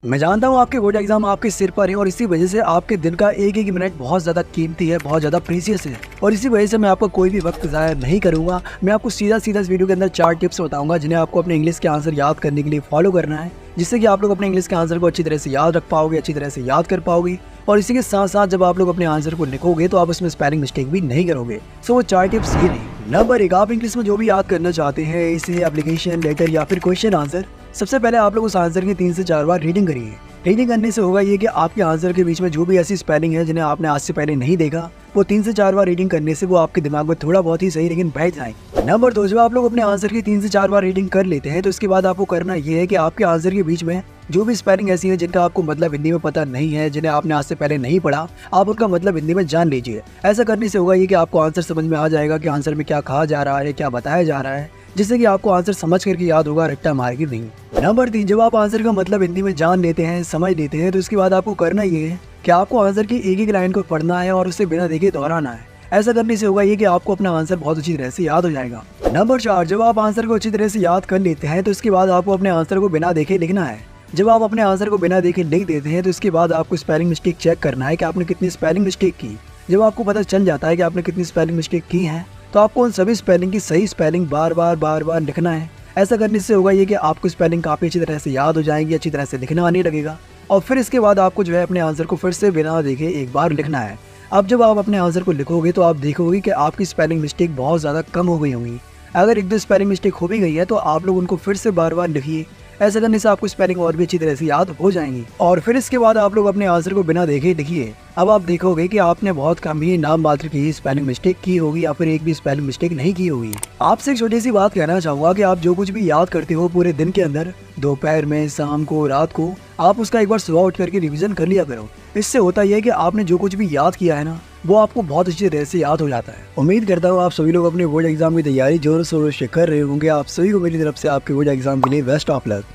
मैं जानता हूँ आपके बोर्ड एग्जाम आपके सिर पर है और इसी वजह से आपके दिन का एक एक मिनट बहुत ज़्यादा कीमती है, बहुत ज़्यादा प्रीसियस है। और इसी वजह से मैं आपको कोई भी वक्त ज़ाया नहीं करूँगा। मैं आपको सीधा सीधा इस वीडियो के अंदर 4 टिप्स बताऊँगा जिन्हें आपको अपने इंग्लिश के आंसर याद करने के लिए फॉलो करना है, जिससे कि आप लोग अपने इंग्लिश के आंसर को अच्छी तरह से याद रख पाओगे, अच्छी तरह से याद कर पाओगे। और इसी के साथ साथ जब आप लोग अपने आंसर को लिखोगे तो आप उसमें स्पेलिंग मिस्टेक भी नहीं करोगे। सो वो 4 टिप्स ये नहीं। नंबर 1, आप इंग्लिश में जो भी याद करना चाहते हैं, इसे एप्लीकेशन, लेटर या फिर क्वेश्चन आंसर, सबसे पहले आप लोग उस आंसर की 3 से 4 बार रीडिंग करिए। रीडिंग करने से होगा ये कि आपके आंसर के बीच में जो भी ऐसी स्पेलिंग है जिन्हें आपने आज से पहले नहीं देखा, वो 3 से 4 बार रीडिंग करने से वो आपके दिमाग में थोड़ा बहुत ही सही लेकिन बैठ जाए। नंबर 2, जब आप लोग अपने आंसर की 3 से 4 बार रीडिंग कर लेते हैं तो इसके बाद आपको करना ये है कि आपके आंसर के बीच में जो भी स्पेलिंग ऐसी है जिनका आपको मतलब हिंदी में पता नहीं है, जिन्हें आपने आज से पहले नहीं पढ़ा, आप उनका मतलब हिंदी में जान लीजिए। ऐसा करने से होगा ये कि आपको आंसर समझ में आ जाएगा कि आंसर में क्या कहा जा रहा है, क्या बताया जा रहा है, जिससे कि आपको आंसर समझ करके याद होगा, रट्टा मार के नहीं। नंबर 3, जब आप आंसर का मतलब हिंदी में जान लेते हैं, समझ लेते हैं, तो इसके बाद आपको करना ये है कि आपको आंसर की एक एक लाइन को पढ़ना है और उसे बिना देखे दोहराना है। ऐसा करने से होगा ये कि आपको अपना आंसर बहुत अच्छी तरह से याद हो जाएगा। नंबर 4, जब आप आंसर को अच्छी तरह से याद कर लेते हैं तो इसके बाद आपको अपने आंसर को बिना देखे लिखना है। जब आप अपने आंसर को बिना देखे लिख देते हैं तो इसके बाद आपको स्पेलिंग मिस्टेक चेक करना है कि आपने कितनी स्पेलिंग मिस्टेक की। जब आपको पता चल जाता है कि आपने कितनी स्पेलिंग मिस्टेक की है तो आपको उन सभी स्पेलिंग की सही स्पेलिंग बार बार लिखना है। ऐसा करने से होगा ये कि आपको स्पेलिंग काफ़ी अच्छी तरह से याद हो जाएंगी, अच्छी तरह से लिखना आने लगेगा। और फिर इसके बाद आपको जो है अपने आंसर को फिर से बिना देखे एक बार लिखना है। अब जब आप अपने आंसर को लिखोगे तो आप देखोगे कि आपकी स्पेलिंग मिस्टेक बहुत ज़्यादा कम हो गई होंगी। अगर एक दो स्पेलिंग मिस्टेक हो भी गई है तो आप लोग उनको फिर से बार बार लिखिए। ऐसा करने से आपको स्पेलिंग और भी अच्छी तरह से याद हो जाएंगी। और फिर इसके बाद आप लोग अपने आंसर को बिना देखे लिखिए। अब आप देखोगे कि आपने बहुत कम ही नाम मात्र की स्पेलिंग मिस्टेक की होगी या फिर एक भी स्पेलिंग मिस्टेक नहीं की होगी। आपसे एक छोटी सी बात कहना चाहूँगा कि आप जो कुछ भी याद करते हो पूरे दिन के अंदर, दोपहर में, शाम को, रात को, आप उसका एक बार सुबह उठ करके रिविजन कर लिया करो। इससे होता यह है कि आपने जो कुछ भी याद किया है ना, वो आपको बहुत अच्छी तरह से याद हो जाता है। उम्मीद करता हूँ आप सभी लोग अपने बोर्ड एग्जाम की तैयारी जोर शोर से कर रहे होंगे। आप सभी को मेरी तरफ से आपके बोर्ड एग्जाम के लिए बेस्ट ऑफ लक।